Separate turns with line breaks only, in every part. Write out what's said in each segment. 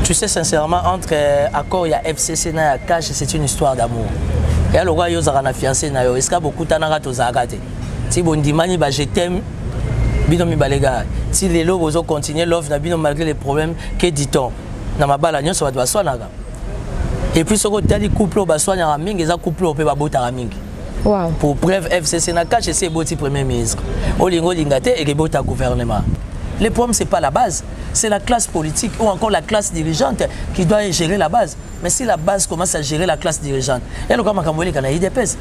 Tu sais, sincèrement, entre accord, il y a FCC, il y a cash, c'est une histoire d'amour. Il y a le roi Yozara fiancé, est-ce qu'il y a beaucoup de temps si bon dimani, je t'aime, binomi balega. Si les lots vont continuer l'offre, malgré les problèmes, que dit-on? Dans ma balle, ça va être et puis, ce que tu as dit, couple, ils ont couple, on peut pas wow. Pour preuve, FCC n'a cash, c'est le premier ministre. Olingo Lingate et le gouvernement. Le problème, ce n'est pas la base, c'est la classe politique ou encore la classe dirigeante qui doit gérer la base. Mais si la base commence à gérer la classe dirigeante, et le cas où il y a IDPS,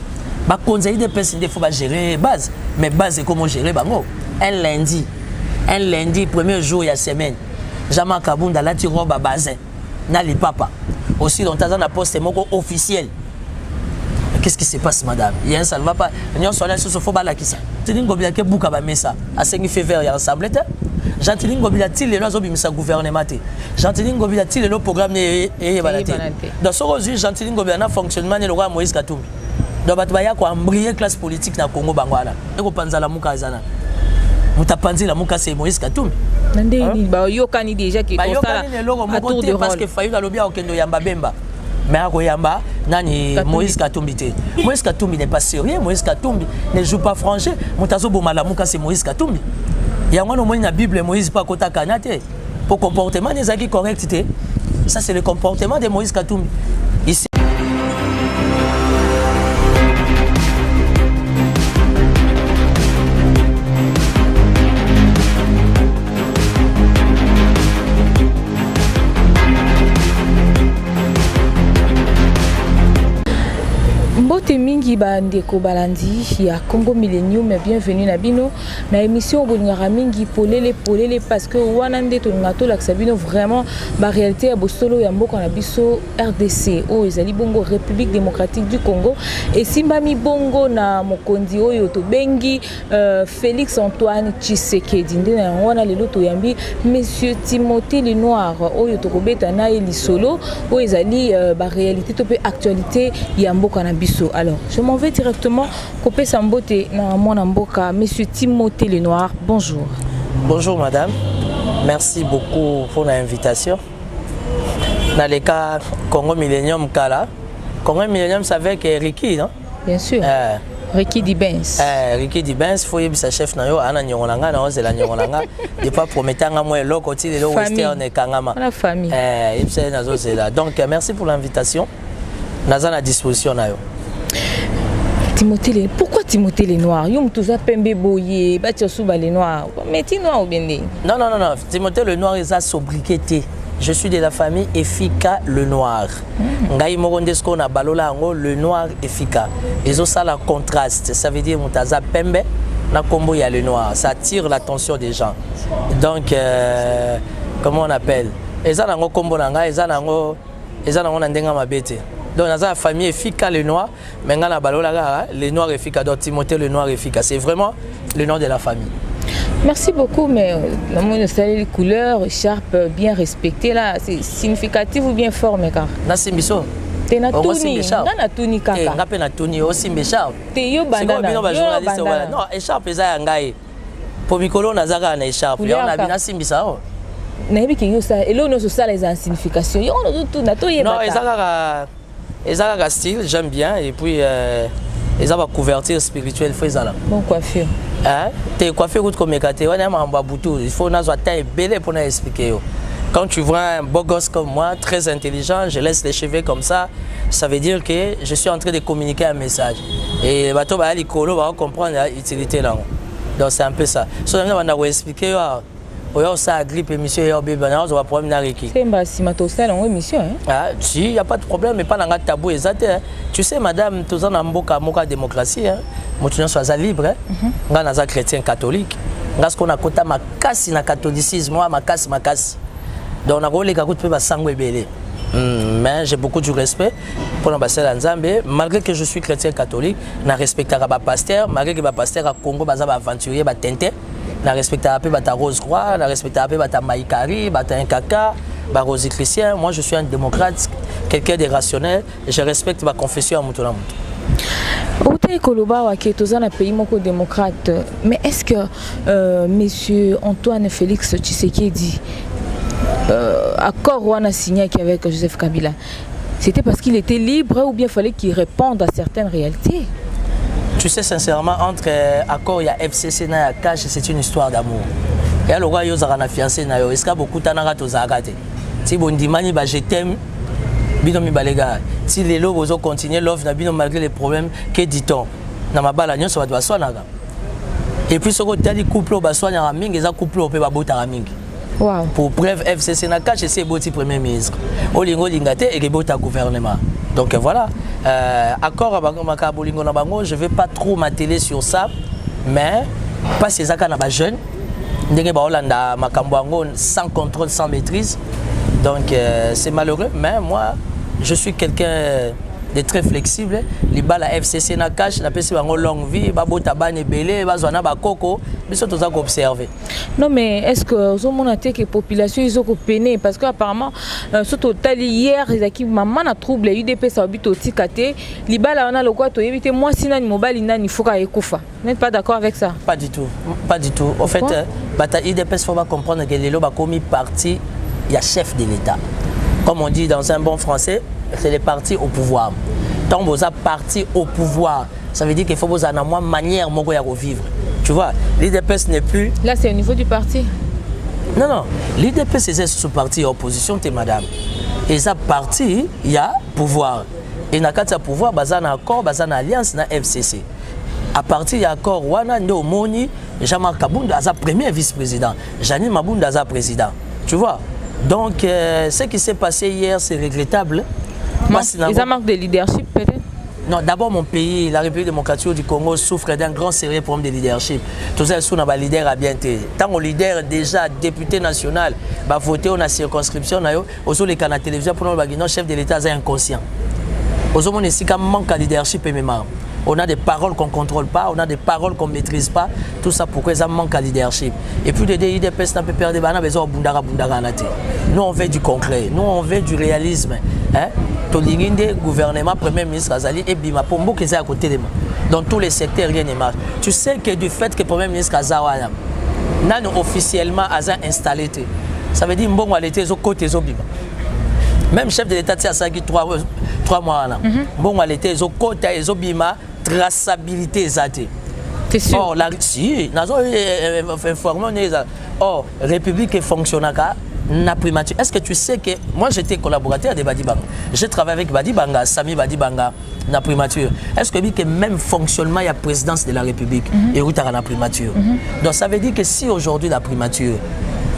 il faut gérer la base. Mais la base, c'est comment gérer bango. Un lundi, premier jour, il y a semaine, Jama Kabunda, là, tu robes à base, Nali Papa. Aussi, dans ta poste officiel. Qu'est-ce qui se passe, madame? Il y a un salva pas. Nous sommes là sur ce faux bala qui ça. Tu dis que tu bouka ba mesa. À 5 février ensemble. J'entends que tu les lois obimisa gouvernement. J'entends que tu le programme et balate. Dans ce cas, j'entends que na fonctionnement le roi Moïse Katumbi. Donc batubaya ko embrayer classe politique na Congo bangwala. Et ko panzala muka zana. Mutapanzi la muka c'est Moïse Katumbi.
Ndeni ba yokani déjà qui constat à tour de rôle
parce que fayu alobi okendo yamba bemba. Mais à Goyamba, Moïse Katumbi. Moïse Katumbi n'est pas sérieux. Moïse Katumbi ne joue pas franchi. Moutazo Bomalamuka, c'est Moïse Katumbi. Il y a un Bible, Moïse pas Kota Kanate. Pour comportement des acquis corrects. Ça, c'est le comportement de Moïse Katumbi. Ici.
Mingi bandeko balandi ya Congo Millennium, bienvenue na bino na émission boningara mingi polele parce que wanande to ngato la sabino vraiment ba réalité ya bosolo ya mboka na biso RDC o ezali bongo République démocratique du Congo et simbami bongo na mokondi oyo to bengi Félix Antoine Tshisekedi ndena wana lelo to yambi monsieur Timothée Lenoir oyo to kobeta na elisolo o ezali ba réalité to pe actualité ya mboka na biso. Alors, je m'en vais directement couper Sambote dans mon amboka. Monsieur Timothée Lenoir, bonjour.
Bonjour madame, merci beaucoup pour l'invitation. Dans le cas Congo Millennium Kala, Congo Millennium c'est avec Ricky, non?
Bien sûr. Ricky Dibens.
Ricky Dibens, il faut y sa chef na yo ana nyongolanga na ozela nyongolanga. De pas prometanga moi lo côté de lo western et kangama.
La famille.
Il s'est na zela. Donc merci pour l'invitation. Naza à disposition na yo.
Timothée, pourquoi Timothée Lenoir? Yom touza pembe boye, bati souba Lenoir. Mais ti noir ou bien né?
Non. Timothée Lenoir est sa sobriqueté. Je suis de la famille Efika Lenoir. Ngai morondesko na balola ngo Lenoir Efika. Ils ont ça la contraste. Ça veut dire mutaza pembe na kombo ya Lenoir. Ça attire l'attention des gens. Donc comment on appelle? Eza nango kombo na ngai, eza nango na ndenga mabete. Donc dans la famille Efika Lenoir, maintenant la balola Lenoir Efika, donc Timothée Lenoir Efika, c'est vraiment le nom de la famille.
Merci beaucoup, mais dans mon les couleurs, écharpe bien respectée là, c'est significatif ou bien fort, mais car.
Nasimbiso.
T'es na tuni, na tuni kaka.
Ngape na tuni aussi écharpe.
T'es yo bandana.
Non, écharpe eza ngai. Pour mikolo nazaka na écharpe. On a bien simbisa.
Nayebi ki yo ça, et là on ça les significations. Yo on tout na to yeba.
Non, ezaka ezaka style, j'aime bien et puis ezaka couverture spirituelle faisala.
Bon coiffure.
Hein? T'es coiffé comme Ekate, on a un baboutou, il faut nazo taille belle pour nous expliquer. Quand tu vois un beau gosse comme moi, très intelligent, je laisse les cheveux comme ça veut dire que je suis en train de communiquer un message. Et les bateaux va comprendre l'utilité là. Donc c'est un peu ça. So on va expliquer oh ça grippe émission et bébé on va problème avec qui.
C'est bah si mato ça dans émission hein.
Ah si, il y a pas de problème mais pas dans tabou exact. Tu sais madame, tous en mboka démocratie hein. Motunya soit libre hein. Nga naza chrétien catholique. Nga ce qu'on a kota makasi na catholicisme, moi makasi. Donc on a rolé ka koute pe ba sangwe belé. Mais j'ai beaucoup de respect pour l'ambassade Nzambe, malgré que je suis chrétien catholique, na respectera ba pasteur, malgré que ba pasteur à Congo baza ba aventurier ba tente. Na respectera peu bata Rose Croix, na respectera peu bata Maïkari, bata Nkaka, ba Rose Christian. Moi je suis un démocrate, quelqu'un de rationnel, et je respecte ma confession à Moutouna Moutou.
Outaï Koloba wa qui est un pays moko démocrate, mais est-ce que monsieur Antoine Félix Tshisekedi accord wana signé avec Joseph Kabila, c'était parce qu'il était libre ou bien fallait qu'il réponde à certaines réalités?
Tu sais sincèrement, entre accord il y a FCC na ya cash, c'est une histoire d'amour. Et alors yo zara fiancé na yo, est-ce que beaucoup tanaka to zakate. Si bondimani ba je t'aime bino mi balega. Si les lots vous continuer l'offre na bino malgré les problèmes que dit-on. Na mabala nyonso ba swanaka. Et puis ce côté du couple ba swanaka mingi za couple pe ba botara mingi.
Wow.
Pour preuve FCC na cash c'est boti premier ministre. Olingo lingate et bota gouvernement. Donc voilà, accord avec Bolingo na bango, je vais pas trop m'atteler sur ça, mais pas ces accords na ba jeune, ndenge ba Hollanda makambo ango sans contrôle, sans maîtrise. Donc c'est malheureux, mais moi je suis quelqu'un de très flexible. Les balles à FCC na cash, na pesi bango longue vie, ba bota bane belé, ba zona ba koko, biso toza ko observer.
Non mais est-ce que au moment où que population ils ont peine parce que apparemment surtout hier ils qui maman na trouble UDP ça habite au tikate, les balles on a le quoi to éviter moi si nani mobile nani faut ka ekufa. Vous n'êtes pas d'accord avec ça?
Pas du tout. Pas du tout. En fait, bata UDP faut pas comprendre que les loba commis parti, il y a chef de l'État. Comme on dit dans un bon français, c'est les partis au pouvoir. Tant vous êtes parti au pouvoir, ça veut dire qu'il faut vous en avoir manière de vivre. Tu vois, l'IDPS n'est plus...
Là, c'est au niveau du parti.
Non, non. L'IDPS, c'est ce parti opposition, t'es madame. Et ça parti, il y a pouvoir. Et dans le pouvoir, il y a un accord, il y a une alliance, dans FCC. À partir de l'accord, il y a Moni, Jean-Marc Kabounda, il premier vice-président. Janine Mabounda, il président. Tu vois? Donc, ce qui s'est passé hier, c'est regrettable.
Ils ont manque de leadership, peut-être?
Non, d'abord, mon pays, la République démocratique du Congo, souffre d'un grand sérieux problème de leadership. Tout ça, c'est un leader à bien été. Tant qu'on leader, déjà député national, va voter dans la circonscription, aussi les canaux télévision pour nous, chef de l'État est inconscient. Aujourd'hui, on est manque de leadership et mémoire. On a des paroles qu'on ne contrôle pas, on a des paroles qu'on ne maîtrise pas. Tout ça pourquoi ça manque de leadership. Et puis, les IDPS n'ont pas perdu, on a besoin de nous, on veut du concret, nous, on veut du réalisme. Hein? Le gouvernement, Premier ministre Azali et Bima Pombo qui est à côté de moi. Dans tous les secteurs, rien ne marche. Tu sais que du fait que le Premier ministre Azawa n'a officiellement installé, ça veut dire que bon, l'été, côté Bima. Même chef de l'État, c'est 3 mois. Bon, l'été, côté Bima, traçabilité.
C'est sûr.
Or, la si, or, République fonctionne. Na primature. Est-ce que tu sais que moi j'étais collaborateur de Badi Banga. J'ai travaillé avec Badi Banga, Sami Badi Banga, na primature. Est-ce que même fonctionnement il y a présidence de la République et où tu as la primature. Donc ça veut dire que si aujourd'hui la primature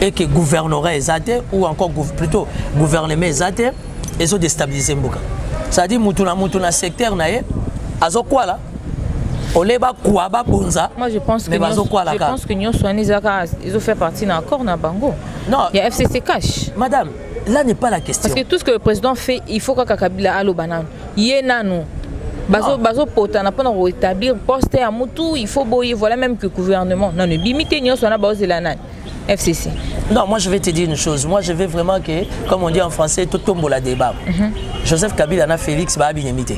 et que gouvernerait Zate ou encore plutôt gouvernement Zate, ils ont déstabilisé Mboka. Ça veut dire Moutouna secteur naé, azo quoi là? Moi
je pense que ils ont fait partie d'un accord dans Bango. Non. Il y a FCC cash.
Madame, là n'est pas la question.
Parce que tout ce que le président fait, il faut que Kabila allo banane. Yénano. Bazo potana pendant rétablir poste à Moutou, il faut boyer voilà même que le gouvernement. Non, ne bimité n'y a pas de la FCC.
Non, moi je vais te dire une chose. Moi je veux vraiment que, comme on dit en français, tout tombe la débat. Joseph Kabila na Félix ba binemité.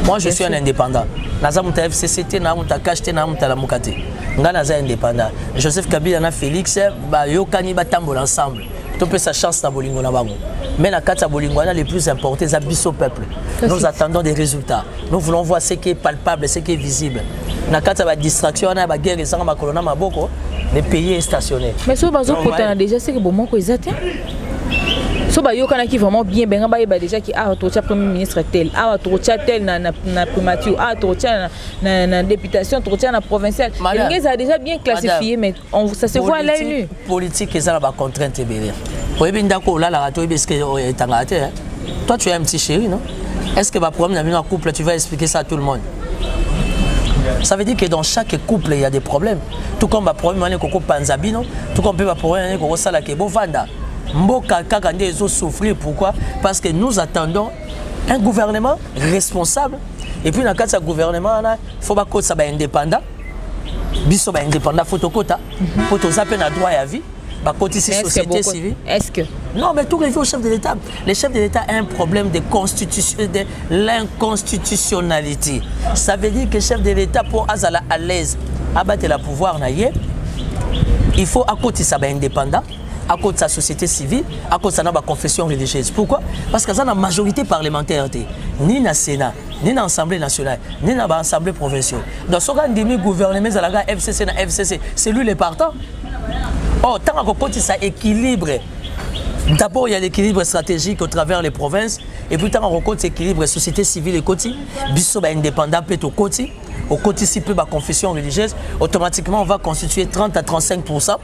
Moi je suis un indépendant. Naza muta FCCT na muta KHT na muta la mukate. Nga naza indépendant. Joseph Kabila na Félix ba yokani ba tambola ensemble. Tu peux sa chance na bolingo na bango. Mais na kata bolingo na les plus importants c'est biso peuple. Nous attendons des résultats. Nous voulons voir ce qui est palpable, ce qui est visible. Na kata ba distraction na ba guerre sans ma colonna maboko, les pays est stationné.
Mais ce bazo potana déjà c'est que bon moko ezate. So ba yo kana ki vraiment bien ben ba déjà qui a autocha premier ministre tel a autocha tel na primature a autocha na députation autocha na provincial les a déjà bien classifié mais ça se voit à l'œil nu
politique et ça ba contrainte belé oyebi ndako là la rato est-ce que tangate toi tu es un petit chéri non est-ce que ba problème dans un couple tu vas expliquer ça à tout le monde. Ça veut dire que dans chaque couple il y a des problèmes tout comme ba problème on est koko panzabino tout comme ba problème on est koko sala ke bo vanda. Mboka Kakande ils ont souffert. Pourquoi? Parce que nous attendons un gouvernement responsable. Et puis dans le cadre de ce gouvernement, il faut que ça soit indépendant. Biso soit indépendant, il faut que ça soit un droit à vie. Côté société civile.
Est-ce que?
Non, mais tout revient au chef de l'État. Le chef de l'État a un problème de constitution, de l'inconstitutionnalité. Ça veut dire que le chef de l'État, pour Azala à l'aise, abattre le pouvoir, il faut à côté ça soit indépendant. à cause de sa société civile, à cause de sa confession religieuse. Pourquoi? Parce que ça a une majorité parlementaire, ni dans le Sénat, ni dans l'Assemblée nationale, ni dans l'Assemblée provinciale. Donc, ce qu'on dit, le gouvernement, FCC, c'est lui le partant. Oh, tant qu'on ça équilibre. D'abord, il y a l'équilibre stratégique au travers des provinces, et puis tant qu'on compte l'équilibre société civile et côté, biso indépendant peut au côté si peu la confession religieuse, automatiquement on va constituer 30 à 35%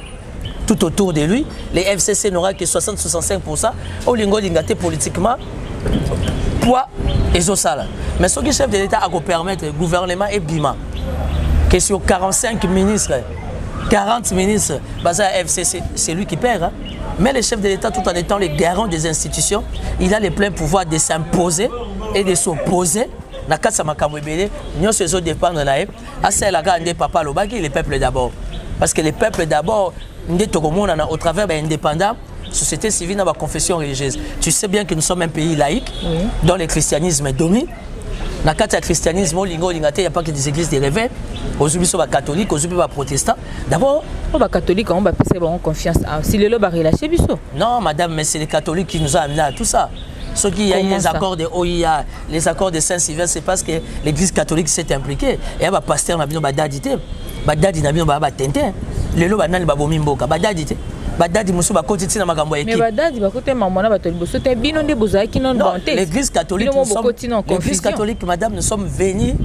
tout autour de lui. Les FCC n'aura que 60-65%. Au lingo lingaté politiquement, poids et osala. Mais ce que le chef de l'État a permettre, le gouvernement et Bima, que sur 45 ministres, 40 ministres, basé à FCC, c'est lui qui perd. Hein? Mais le chef de l'État, tout en étant le garant des institutions, il a le plein pouvoir de s'imposer et de s'opposer. Nous sommes dépendre de la papa le peuple d'abord. Parce que le peuple d'abord, au travers de l'indépendant, société civile dans la confession religieuse. Tu sais bien que nous sommes un pays laïque, dont le christianisme domine. Dans le christianisme, il n'y a pas que des églises de réveil. Aujourd'hui, nous sommes catholiques, aujourd'hui, nous sommes protestants. D'abord,
les catholiques ont confiance. Si le lobe a relâché,
non, madame, mais c'est les catholiques qui nous ont amenés à tout ça. Ce qui y a les accords de OIA, les accords de Saint-Sylvestre, c'est parce que l'église catholique s'est impliquée. Et il y a un pasteur qui a dit Badadi n'a pas tenté. Le lobe a dit Badadi. Badadi musu ba koti tina makambo équipe.
Mais Badadi ba kote mamona ba tolibo sote bino nde bozaki ki non banté.
L'église catholique l'église catholique madame nous sommes venus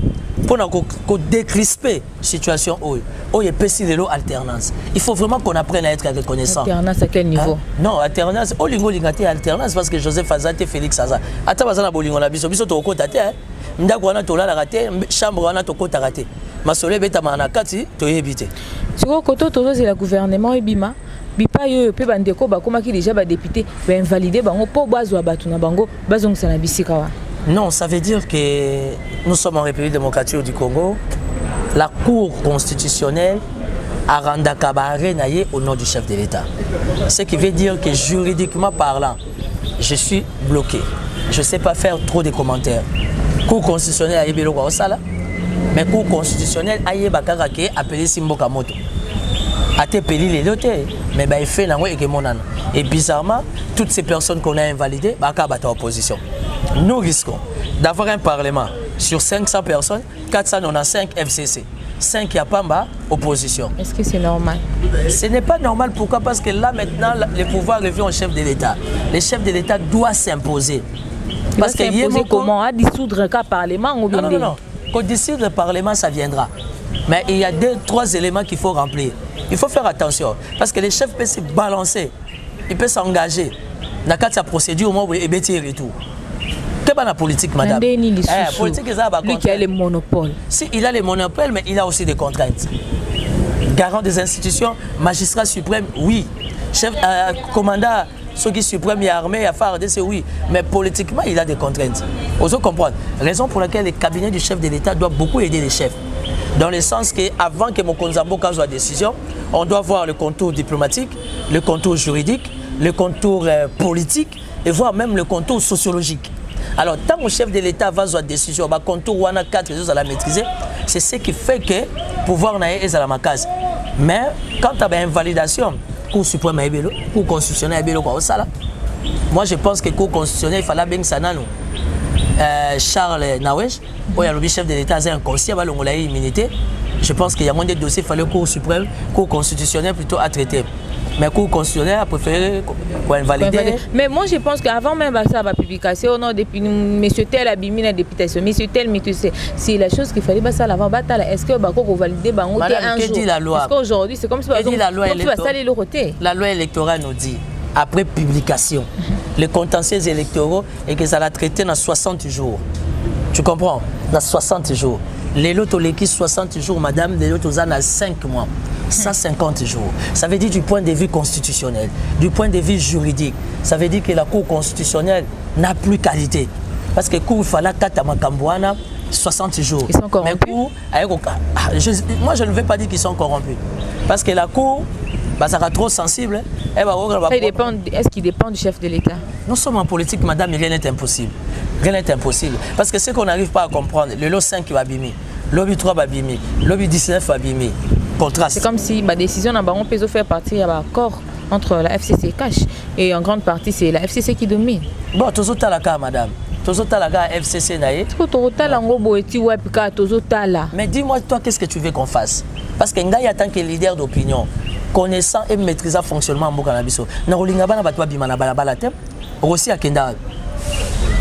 pour nous décrisper situation où il peut de l'eau alternance. Il faut vraiment qu'on apprenne à être reconnaissant.
Alternance à quel niveau?
Hein? Non, alternance au lingo lingate alternance parce que Joseph Azate Félix Aza. Ata bazana bolingo na biso to ko tate. Ndako wana to la raté, chambre wana to ko raté. Masole beta mana kati to yebite.
Siko koto tozo c'est le gouvernement ebima. Bipa yo pe bandeko ba komaki déjà ba député ba invalider bango po bazwa batu na bango bazongisa na bisika wa.
Non, ça veut dire que nous sommes en République démocratique du Congo. La Cour constitutionnelle a rendu Kabaré naïe au nom du chef de l'État. Ce qui veut dire que juridiquement parlant, je suis bloqué. Je ne sais pas faire trop de commentaires. Cour constitutionnelle a yébé le roi Sala, mais Cour constitutionnelle a yébé Bakarake appelé Simboka Moto. A été payé les dotés, mais il fait l'angoisse et mon âne. Et bizarrement, toutes ces personnes qu'on a invalidées, Bakar en opposition. Nous risquons d'avoir un parlement sur 500 personnes, 495 FCC, 5 Yapamba, opposition.
Est-ce que c'est normal?
Ce n'est pas normal. Pourquoi? Parce que là maintenant, le pouvoir revient au chef de l'État. Le chef de l'État doit s'imposer.
Parce que comment à dissoudre un parlement ou bien
non. Quand dissoudre le parlement, ça viendra. Mais il y a 2-3 éléments qu'il faut remplir. Il faut faire attention. Parce que les chefs peuvent se balancer. Ils peuvent s'engager. Dans sa procédure, au moins, il y a retour. C'est pas la politique, madame.
Politique, lui qui a le monopole.
Si, il a le monopole, mais il a aussi des contraintes. Garant des institutions, magistrat suprême, oui. Chef, commandant, ceux qui suprême, il y a armée, il y a FARD, c'est oui. Mais politiquement, il a des contraintes. Vous comprenez? Raison pour laquelle le cabinet du chef de l'État doit beaucoup aider les chefs. Dans le sens qu'avant que Mokonzambo soit décision, on doit voir le contour diplomatique, le contour juridique, le contour politique et voir même le contour sociologique. Alors, tant que le chef de l'État va avoir décision, le contour wana 4 choses à la maîtriser, c'est ce qui fait que le pouvoir n'est pas à la case. Mais quand tu as une validation, Cour suprême, Cour constitutionnelle, moi je pense que Cour constitutionnelle, il fallait bien que ça n'aille. Charles Nawesh, le chef de l'État a inconscient, il a immunité. Je pense qu'il y a moins de dossiers, il fallait Cour suprême, Cour constitutionnelle plutôt à traiter. Mais Cour constitutionnelle a préféré invalider.
Mais moi je pense qu'avant même ça, la publication, non, depuis M. Tel a bimé la députation, M. Tel, mais tu sais, c'est la chose qu'il fallait ça avant bataille. Est-ce que Bako va valider Bango un jour?
Dit la loi?
Parce qu'aujourd'hui, c'est comme si
la loi électorale nous dit, après publication, les contentieux électoraux et que ça l'a traité dans 60 jours. Tu comprends? Dans 60 jours. Les lots l'équipe 60 jours, madame, les lots ont 5 mois. 150 jours. Ça veut dire du point de vue constitutionnel, du point de vue juridique. Ça veut dire que la Cour constitutionnelle n'a plus qualité. Parce que la Cour, il fallait 4 Makambouana, 60 jours.
Ils sont corrompus.
Mais moi, je ne veux pas dire qu'ils sont corrompus. Parce que la Cour, ça sera trop sensible.
Est-ce qu'il dépend du chef de l'État?
Nous sommes en politique, madame, et rien n'est impossible. Rien n'est impossible. Parce que ce qu'on n'arrive pas à comprendre, le lot 5 va abîmer, le lobby 3 va abîmer, le lobby 19 va abîmer.
C'est comme si ma décision n'a pas pu faire partir à l'accord entre la FCC et Cash. Et en grande partie, c'est la FCC qui domine.
Bon, tout ça, la cas, madame. Tout ça, la cas, FCC, naïe. Mais dis-moi, toi, qu'est-ce que tu veux qu'on fasse? Parce que Ngaï, en tant que leader d'opinion, connaissant et maîtrisant le fonctionnement de Mbokanabiso, Narolinga Bana Batwa Bimana Balabala Tem, Rossi à Kenda,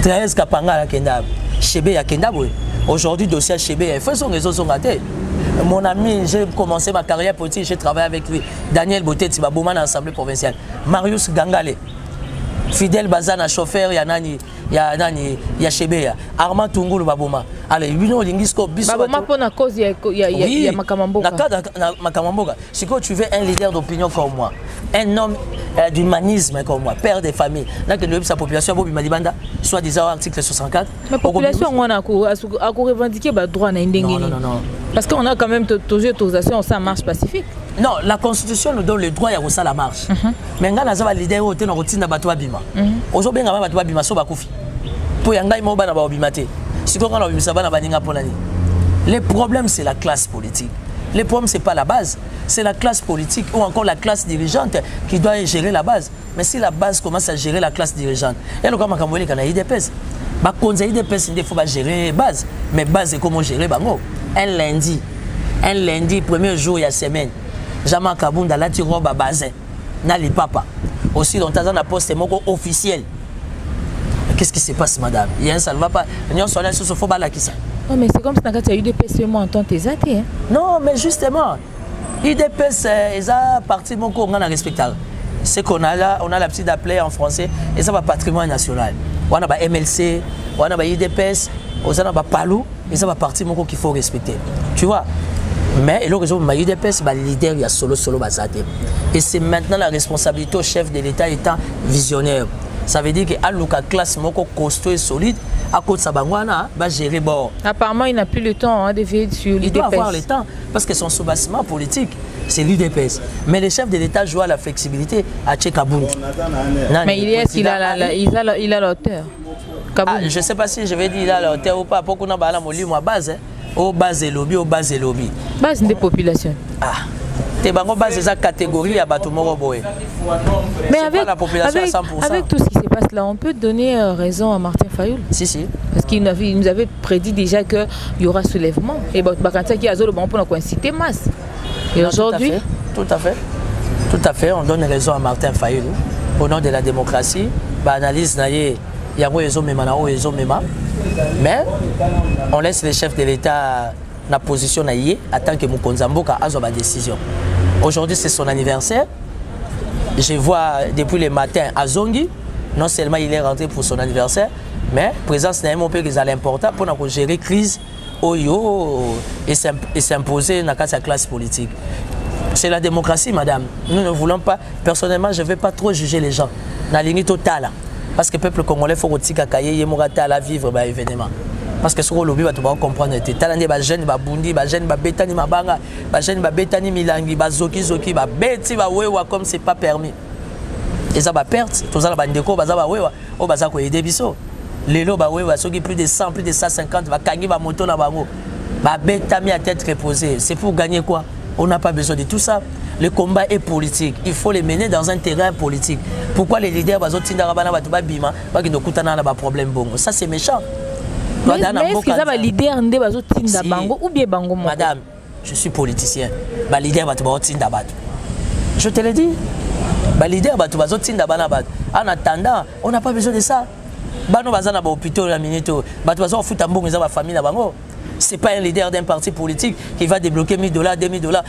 13 Kapanga à Kenda, Chebe à Kenda. Aujourd'hui, dossier à Chebe, il faut son réseau son raté. Mon ami, j'ai commencé ma carrière politique, j'ai travaillé avec lui. Daniel Boté, Tibabouman à l'Assemblée provinciale. Marius Gangale, Fidel Bazana, chauffeur, Yanani. Il y a Chebe, Armand Tungoulou Babouma. Allez, Bino Lingisco, Bissou.
Babouma pour la cause, il y a Makamamboka.
Makamamboka. Si tu veux un leader d'opinion comme moi, un homme d'humanisme comme moi, père des familles, là que sa population, Bobi Malibanda, soit disant article 64.
Mais la population, on a revendiqué le droit à l'indemnité.
Non.
Parce qu'on a quand même toujours autorisation, ça marche pacifique.
Non, la Constitution nous donne le droit à ça la marche. Mais nous avons le leader qui est dans le bima. Aujourd'hui, nous avons le bima so bakufi. Pour yanga imo bana ba obimate. Si qu'on a obimisa bana baninga polani. Le problème c'est la classe politique. Le problème c'est pas la base, c'est la classe politique ou encore la classe dirigeante qui doit gérer la base. Mais si la base commence à gérer la classe dirigeante, et le comme kamweli kana IDPS. Ba konza IDPS il faut pas gérer base, mais base c'est comment gérer bango. Un lundi, premier jour il y a semaine. Jama Kabunda la tiroba bazin. Na li papa. Aussi dans ta poste moko officiel. Qu'est-ce qui se passe, madame? Il y a un ça ne va pas. Non,
mais c'est comme si tu as eu des PSM en tant que tes athées.
Non, mais justement, IDPS, ils ont parti mon cours, on a respectable. C'est qu'on a là, on a la petite appelée en français, et ça va patrimoine national. On a MLC, on a IDPS, on a Palou, et ça va partir mon cours qu'il faut respecter. Tu vois? Mais le réseau de IDPS, le leader, il y a solo basate. Et c'est maintenant la responsabilité au chef de l'État étant visionnaire. Ça veut dire que la classe moko costaud et solide, à cause de sa bangwana, va gérer bord.
Apparemment, il n'a plus le temps de veiller sur l'IDPS.
Il doit avoir le temps, parce que son soubassement politique, c'est l'IDPS. Mais le chef de l'État joue à la flexibilité à Tchekabou.
Mais il a l'auteur.
Je ne sais pas si je vais dire il a l'auteur ou pas. Pourquoi on a la base, au base et lobby, au base et lobby.
Base des populations.
Ah. T'es base de catégorie à Batumoro Boé.
Mais avec tout ce qui se passe là, on peut donner raison à Martin Fayoul.
Si.
Parce qu'il nous avait prédit déjà qu'il y aura soulèvement. Et Bakantaki Azolo, on peut inciter masse. Et aujourd'hui.
Tout à fait. On donne raison à Martin Fayoul. Au nom de la démocratie, analyse naïe, il y a mais on laisse les chefs de l'État la position en tant que Mukonzamboka a sa décision. Aujourd'hui, c'est son anniversaire. Je vois depuis le matin à Zongi, non seulement il est rentré pour son anniversaire, mais présence n'a pas que c'est important pour gérer la crise et s'imposer dans la classe politique. C'est la démocratie, madame. Nous ne voulons pas, personnellement, je ne vais pas trop juger les gens. Dans la ligne totale. Parce que le peuple congolais, il faut que vivre événement. Parce que ce que l'objet va comprendre, c'est que les jeunes, les bundi, les jeunes, les bétani, les jeunes, les bétani, milangi, les zoki, les bêtis, comme ce n'est pas permis. Et ça va perdre, tout ça, les bandeko, les gens qui aider biso. Les lots, ceux plus de 100, plus de 150, les moto, les bétami à tête reposée. C'est pour gagner quoi? On n'a pas besoin de tout ça. Le combat est politique. Il faut les mener dans un terrain politique. Pourquoi les leaders problème bongo? Ça, c'est méchant.
Mais est-ce qu'ils ont des leaders ou bien bango?
Madame, je suis politicien. Je te l'ai dit. En attendant, on n'a pas besoin de ça. Ce n'est pas un leader d'un parti politique qui va débloquer 1000 $, 2000 $.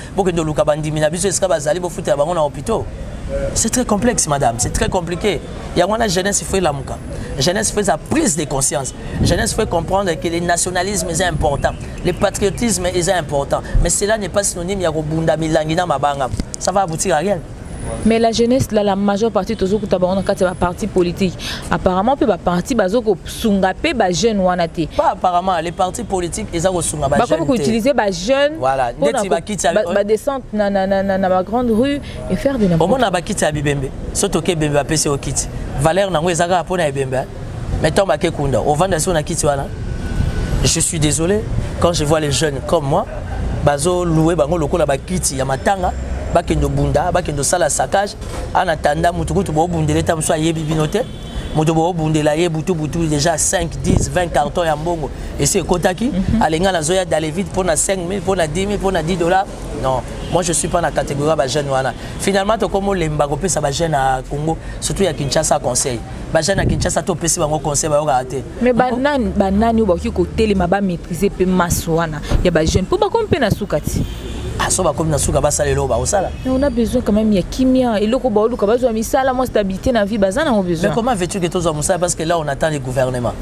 C'est très complexe, madame. C'est très compliqué. Il y a une jeunesse qui fait la mouka. La jeunesse fait sa prise de conscience. La jeunesse fait comprendre que le nationalisme est important. Le patriotisme est important. Mais cela n'est pas synonyme de ça va aboutir à rien.
Mais la jeunesse, là, la majeure partie de tous les partis politiques, apparemment, les partis jeunes.
Pas apparemment, les partis politiques, ils ont jeunes.
Comment utiliser les jeunes pour descendre dans la grande rue et faire de n'importe quoi.
Je suis désolé, quand je vois les jeunes comme moi, bazo loué bango loko la bakiti ya matanga bakendo bunda bakendo sala saccage en attendant mutukutu bo bundele tam so yebi binote moto bo bundela ye butu déjà 5 10 20 cartons ya mbongo et c'est kotaki alenga na zoya d'aller vite pour na 5 000 pour na 10 000 pour na 10 $. Non, moi je suis pas dans la catégorie ba jeune wana. Finalement to comme lemba ko pesa ba jeune à Congo, surtout ya Kinshasa conseil. Ba jeune à Kinshasa to pesa bango conseil ba yo raté.
Mais banani ba ki ko telema ba maîtriser pe maswana ya ba jeune pour ba kompe na sukati.
Ah so ba comme na suka ba sala lo ba osala.
Mais on a besoin quand même ya kimia et loko ba luka ba zo misala mo stabilité na vie bazana on besoin.
Mais comment veux-tu que tous hommes ça parce que là on attend les gouvernements.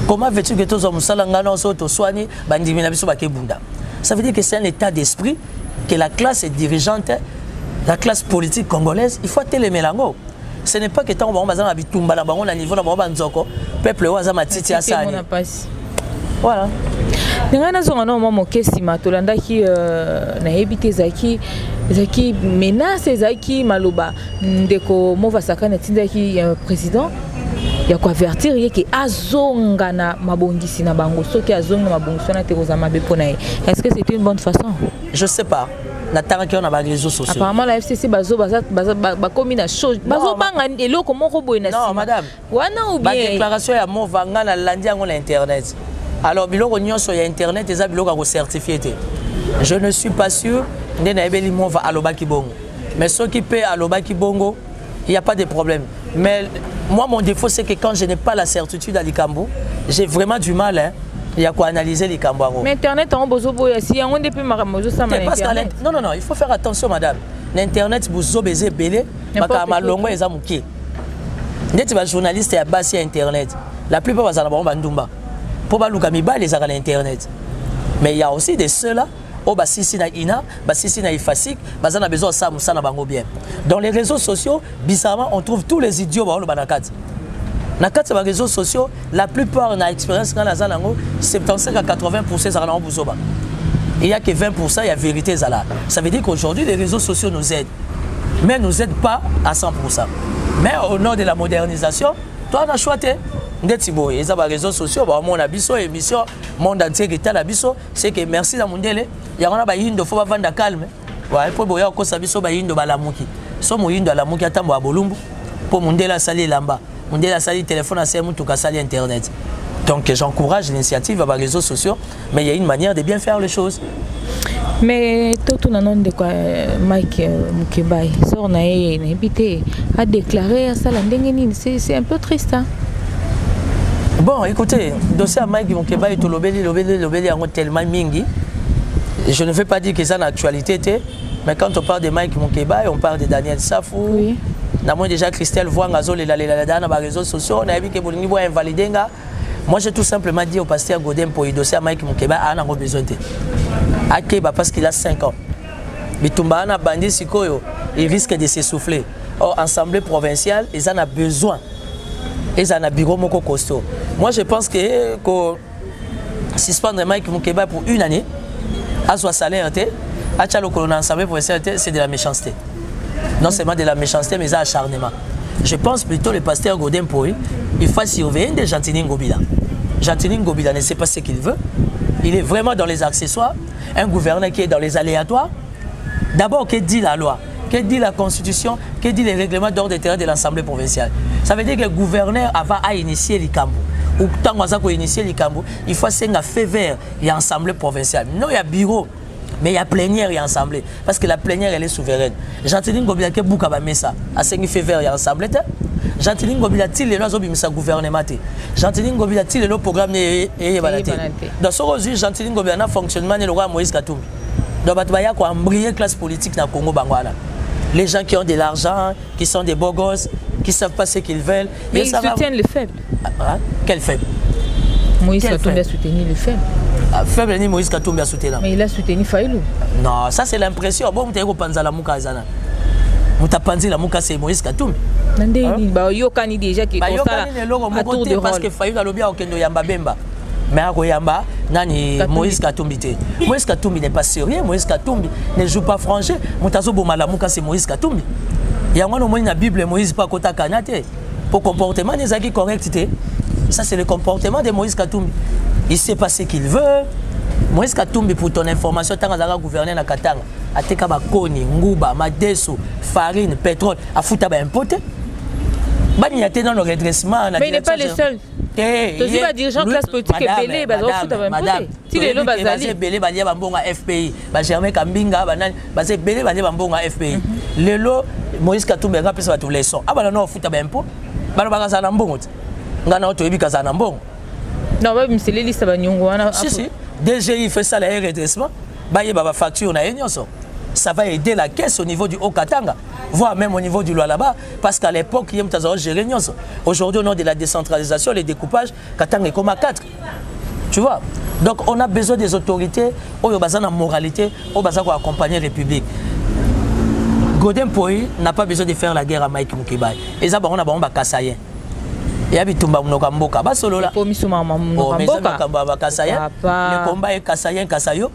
Comment veux-tu que tous hommes sala ngana so to soigner bandimi na biso ba ke bunda. Ça veut dire que c'est un état d'esprit que la classe dirigeante, la classe politique congolaise, il faut télémer l'ango. Ce n'est pas que tant on va bitumba là on a niveau là on nzoko peuple oza matiti asani. Voilà.
Ngana zonga no mo kesi matolanda ki na ebite zaki menace zaki maloba ndeko mova sakana tinda ki président ya ko avertir yeke azonga na mabongisi na bango soki azonga mabongisi na tekoza mabe pona. Est-ce que c'est une bonne façon?
Je sais pas. Natanga qui on a les réseaux sociaux.
Apparemment la FCC bazo commis na chose. Bazo banga eloko moko boy na.
Non madame.
Wana ou bien.
Ba déclaration ya movanga na landi yango na internet. Alors biloko nyonso ya internet eza biloko ko certifié. Je ne suis pas sûr ndena ebeli mova alobaki bongo. Mais ceux qui paient alobaki bongo, il y a pas de problème. Mais moi mon défaut c'est que quand je n'ai pas la certitude à Likambo, j'ai vraiment du mal hein. Il y a quoi analyser les Cambouaro.
Mais Internet, on besoin de si on depuis Maramozo, ça m'a.
Non, il faut faire attention, madame. L'Internet, vous obéissez belé, ma longue est amouké. Net va journaliste et à bas sur Internet. La plupart va s'en avoir bandumba. Pour Balukamiba, les arts à l'Internet. Mais il y a aussi des ceux-là, oh bah si na ina, bah si na ifasik, bah ça a besoin de ça, ça na bango bien. Dans les réseaux sociaux, bizarrement, on trouve tous les idiots dans le banakat. Dans les réseaux sociaux, la plupart de l'expérience, 75 à 80% ça en bousoba. Il n'y a que 20% il y a vérité là. Ça veut dire qu'aujourd'hui les réseaux sociaux nous aident, mais nous aident pas à 100%. Mais au nom de la modernisation, toi on a choisi ndetibo et ça les réseaux sociaux, bah mon abisso émission monde entier qui est la bisso, c'est que merci la mondele, il y a on a ba yindo faut pas vendre calme. Ouais, pour boya ko sabiso ba yindo balamuki. So mo yindo alamuki atambo abolumbu pour mondela sali lamba. On dit la salle téléphone à ces tout salle internet. Donc j'encourage l'initiative à les réseaux sociaux, mais il y a une manière de bien faire les choses.
Mais tout le monde de quoi Mike Mukebai sort na invité a déclaré ça la c'est un peu triste hein.
Bon écoutez, dossier à Mike Mukebai tout lobeli en tellement mingi. Je ne veux pas dire que ça l'actualité mais quand on parle de Mike Mukebai, on parle de Daniel Safou. Oui. Moi déjà Christelle voit Ngazol et la dans les réseaux sociaux, on a vu que Bolingi voit invalider. Moi j'ai tout simplement dit au pasteur Godin pour y dossier à Mike Mukeba, on a besoin de. Akeba parce qu'il a 5 ans. Bitumba a bandit Sikoyo, il risque de s'essouffler. Or, assemblée provinciale, ils en ont besoin. Ils en ont bureau moko costaud. Moi je pense que suspendre Mike Mukeba pour une année, à son salaire, à Tchalo Colonna assemblée provinciale, c'est de la méchanceté. Non seulement de la méchanceté, mais à acharnement. Je pense plutôt le pasteur Godin Poy, il faut surveiller de Gentini Ngobila. Gentini Ngobila ne sait pas ce qu'il veut. Il est vraiment dans les accessoires. Un gouverneur qui est dans les aléatoires. D'abord, que dit la loi? Que dit la constitution? Que dit les règlements d'ordre des terrains de l'Assemblée provinciale? Ça veut dire que le gouverneur va initier les Cambo. Ou tant qu'on a initié les Cambo, il faut faire fait vert et l'Assemblée provinciale. Non, il y a bureau. Mais il y a plénière et assemblée. Parce que la plénière, elle est souveraine. Gentili Ngobila qui bouka ba mesa. A 5 février et assemblée. Gentili Ngobila til le lozo bimisa gouvernement. Gentili Ngobila til le programme et balate. Dans ce cas, Gentili Ngobila na fonctionnement le roi Moïse Katumbi. Donc batbaya ko embrayer classe politique na Congo bangwana. Les gens qui ont de l'argent, qui sont des beaux gosses, qui savent pas ce qu'ils veulent.
Mais ils soutiennent les faibles.
Quel faible?
Moïse Katumbi a soutenu les faibles.
Faible ni Moïse Katumbi a soutenu.
Mais il a soutenu Faïlou.
Non, ça c'est l'impression. Bon, vous avez panza la mouka zana. Vous avez panzi la mouka c'est Moïse Katumbi.
Nandé bah yokani déjà qui
constate à tour de rôle parce que Faïlou a lobby au kendo yamba bemba. Mais à Koyamba, nani Moïse Katumbi te. Moïse Katumbi n'est pas sérieux, Moïse Katumbi ne joue pas franchi. Moutazo bomala mouka c'est Moïse Katumbi. Il y a un moment dans la Bible Moïse pas kota kanate. Pour comportement des acquis corrects. Ça c'est le comportement de Moïse Katumbi. Il sait pas ce qu'il veut. Moïse Katumbi, pour ton information, tant que gouverner na Katanga, a teka ba koni, nguba, madeso, farine, pétrole, a fouta ba importé. Bani a dans le redressement.
Mais il n'est pas le seul. Tu dis pas dirigeant classe politique et belé, bah on fout ba importé. Si les lots bazali.
Belé balia bambonga FPI, ba Germain Kambinga, ba nan, ba c'est belé balia bambonga FPI. Les lots Moïse Katumbi a rappelé ça tous les sons. Ah bah non fouta ba impôt. Ba no ba na mbongo. Ngana oto ebi kaza na mbongo.
Non, même c'est les listes ba nyongo wana.
Si. DGI fait ça, le redressement, il y a facture, ça va aider la caisse au niveau du Haut-Katanga, voire même au niveau du Lualaba, parce qu'à l'époque, il y a géré. Aujourd'hui, au nom de la décentralisation, les découpages, Katanga est comme à 4. Tu vois? Donc, on a besoin des autorités, au besoin de moralité, au besoin d'accompagner la République. Godin Poy n'a pas besoin de faire la guerre à Mike Mukibai. Et ça, on a un Kassayen. Il y a des tombes à Mboka. Le combat est Kassayen, Kassayo.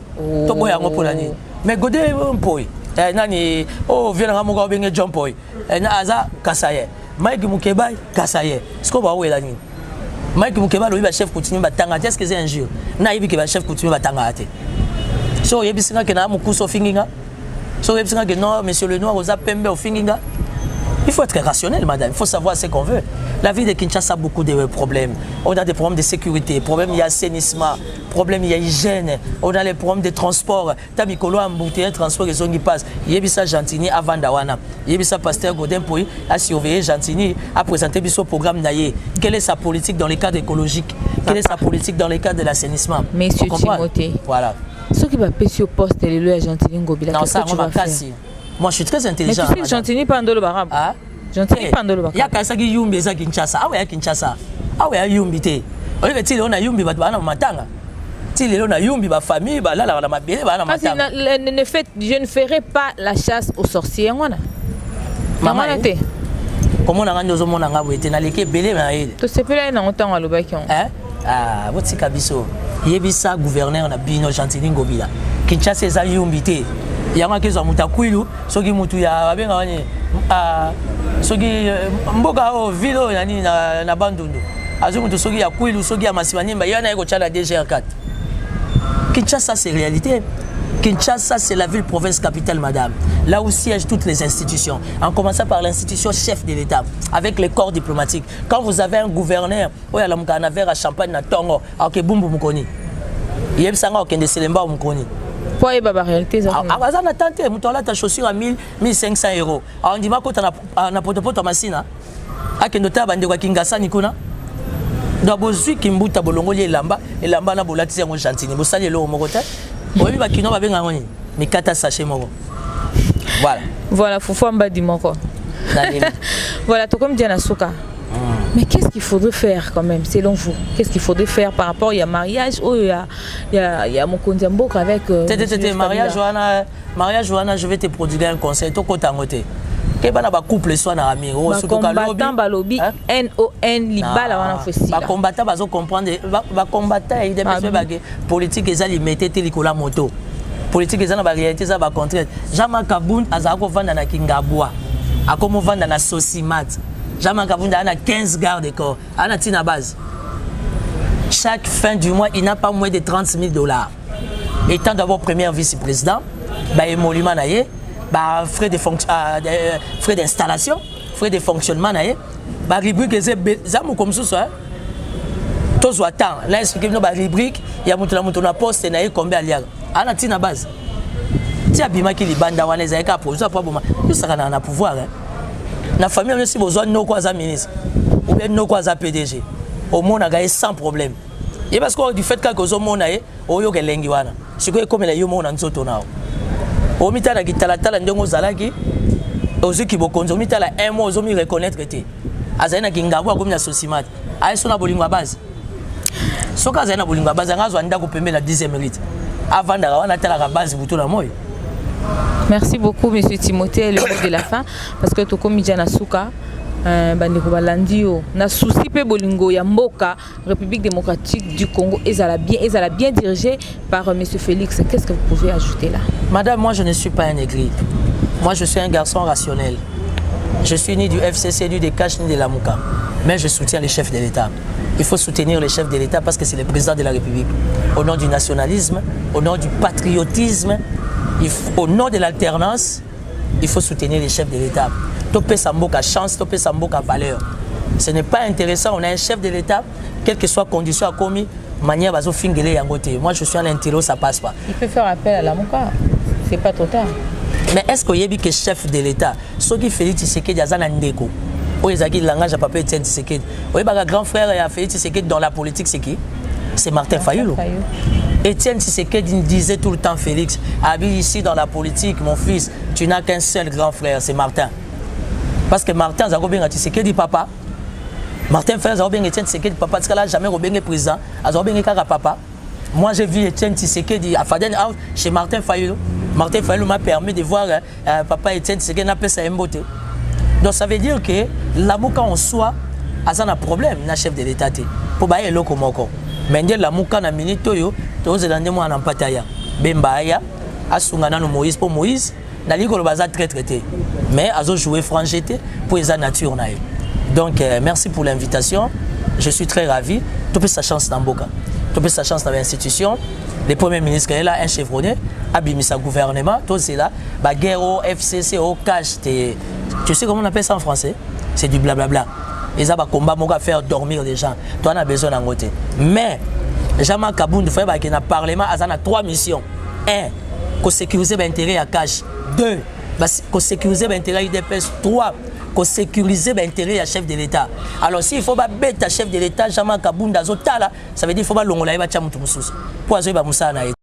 Mais Godé Mpoy. Nani, oh, viens à Moga Bengue John Poy. Naza, Kassayen. Mike Mukebai, Kassayen. Ce qu'on va où est la nuit. Mike Mukebai, le chef continue à Tanga. Est-ce que c'est un jour? Naïvi qui va chef continue à Tanga. So, il y a des gens qui ont un finginga. So, il y a des gens qui non, monsieur le noir, aux appembe au finginga. Il faut être rationnel, madame. Il faut savoir ce qu'on veut. La ville de Kinshasa a beaucoup de problèmes. On a des problèmes de sécurité, problèmes il y a assainissement, problèmes il y a hygiène, on a les problèmes de transport. Tamikolo a embouteillé un transport qui passe. Il y a ça Gentini avant Dawana. Il y a ça Pasteur Godin Poy a surveillé Gentini, a présenté son programme Naye. Quelle est sa politique dans les cadres écologiques? Quelle est sa politique dans les cadres de l'assainissement?
Monsieur Timothée.
Voilà.
Ce qui va passer au poste, c'est le Gentini Ngobila.
Non, ça, on va casser. Moi, je suis très intelligent.
Mais tu sais, Gentini pas le barab.
Ah?
Gentini pas le barab.
Il y a quelqu'un qui yumbi ça Kinshasa. Ah ouais, Kinshasa. Ah ouais, yumbi te. On est on a yumbi ba na matanga. Si on a yumbi ba famille ba là la mabele ba na matanga.
Je ne ferai pas la chasse aux sorciers ngona. Maman te.
Comment on a rendu au monde en Gaboué na leke belé na ele.
To sepela na otango alobaki on.
Ah, votre kabiso. Yebisa gouverneur na bino Gentini Ngobila. Kinshasa za yumbi te. Yanga kezo mutakwilu soki mutu ya babenga wani soki mboka o vilo yani na bandundu azu mutu soki ya kwilu soki ya masimanimba yana eko chala DGR4. Kinshasa c'est réalité. Kinshasa c'est la ville province capitale madame. Là où siègent toutes les institutions en commençant par l'institution chef de l'État avec les corps diplomatiques. Quand vous avez un gouverneur oya la mukana vers à champagne na tongo ok bumbu mukoni. Yebsanga okende selemba mukoni.
Pourquoi est la réalité?
Ah, ça n'a tenté. Moutola ta chaussure à 1500 €. On dit que tu as potopoto masina. A que nota bande kwa Kingasa nikuna. D'abord celui qui mbuta bolongoli elamba na bolati ya Gentini. Bo sali lo moko ta. Oyi ba kino ba benga ngoni. Mais kata sachet moko. Voilà.
Voilà, Foufou Mbadi moko. Voilà, tout comme Diana Souka. Mais qu'est-ce qu'il faudrait faire quand même, selon vous? Qu'est-ce qu'il faudrait faire par rapport à mariage ou il y a mon Kondiambok avec...
Mariage, Johanna, je vais te prodiguer un conseil. Tout côté en côté. Quel couple soit dans la mire?
Combattant balobi, N-O-N, libala wana fosi.
Combattant, bazo comprendre. Combattant, il y a des politiques qui sont limitées tel que la moto. Politique qui sont dans la réalité, ça va contraire. Jean-Marc Kaboun, azako vanda na Kingabwa. Akomo vanda na Sosimat. Jean-Marc Kabunda a 15 gardes de corps. À la base. Chaque fin du mois, il n'a pas moins de 30 000 $. Étant d'abord premier vice-président, frais d'installation, frais de fonctionnement, rubrique comme ça. Tous attend. Là, expliquez nous rubrique, il y a un poste combien à la base. Si abima qui li banda wana ezaka produire pas bon. Tout ça na pouvoir. La famille aussi besoin de nos quoi ministre ou bien nos quoi PDG au monde a gagné sans problème et parce que du fait que au monde a oyo kelengi wana siko comme la yo monde nzoto nao o mitala kitala tala ndongo zalaki ozu ki bokonzo mitala un mois ozo mi reconnaître que azana kingabwa comme na sosimati ay sona bolingo base soka azana bolingo base ngazo anda ko pembe la 10e mérite avant da wana tala ka base buto na moyo.
Merci beaucoup, Monsieur Timothée, le mot de la fin. Parce que tout comme Diana Souka, Bandeko Balandio, na souci pe bolingo ya mboka, République démocratique du Congo, et ça l'a bien dirigé par Monsieur Félix. Qu'est-ce que vous pouvez ajouter là?
Madame, moi je ne suis pas un aigri. Moi je suis un garçon rationnel. Je suis ni du FCC, ni des Cash, ni de la Mouka. Mais je soutiens les chefs de l'État. Il faut soutenir le chef de l'État parce que c'est le président de la République. Au nom du nationalisme, au nom du patriotisme, au nom de l'alternance, il faut soutenir les chefs de l'État. Topé Samboka chance, Topé Samboka valeur. Ce n'est pas intéressant, on a un chef de l'État, quelle que soit condition à commis, manière bazo fingele yangote. Moi je suis un intello, ça passe pas.
Il peut faire appel à la Mouka, c'est pas trop tard.
Mais est-ce qu'il y a que chef de l'État, ceux qui Félix Tshisekedi Azana Ndeko, ou ils ont le langage à papa Etienne Tshisekedi. Oui, le grand frère et Félix Tshisekedi dans la politique, c'est qui? C'est Martin Fayulu. Etienne Tshisekedi disait tout le temps, Félix, habille ici dans la politique, mon fils, tu n'as qu'un seul grand frère, c'est Martin. Parce que Martin Zarobin Tshisekedi papa, Martin Fayulu Zarobin Etienne Tshisekedi papa, parce qu'il n'a jamais Robin président, Zarobin Kaka papa. Moi j'ai vu Etienne Tshisekedi à Faden House chez Martin Fayulu. Martin Fayulu m'a permis de voir papa Etienne Tshisekedi n'a pas sa beauté. Donc ça veut dire que l'amour en soi a un problème, na chef de l'État. Pour bailler le komoko. Mais l'amour na minute yo, tous les gens en empataya. Bembaya, asungana no Moïse pour Moïse, na liko le bazar très traité. Mais azo jouer francheté pour les nature na. Donc merci pour l'invitation. Je suis très ravi. Tu peux sa chance dans Boka. Tu peux sa chance dans l'institution. Le premier ministre est là, un chevronné, abimisa gouvernement, tout c'est là. Baguero, FCC, au cash. Tu sais comment on appelle ça en français? C'est du blablabla. Ils ont un combat pour faire dormir les gens. Toi, on a besoin d'un côté. Mais, Jama Kabound, il faut que le Parlement a 3 missions. 1. Pour sécuriser l'intérêt à cash. 2. Pour sécuriser l'intérêt à UDPS. 3. Pour sécuriser l'intérêt à chef de l'État. Alors, s'il faut bête à chef de l'État, Jama Kabound, ça veut dire qu'il faut que l'on ait un pour que Moussa ait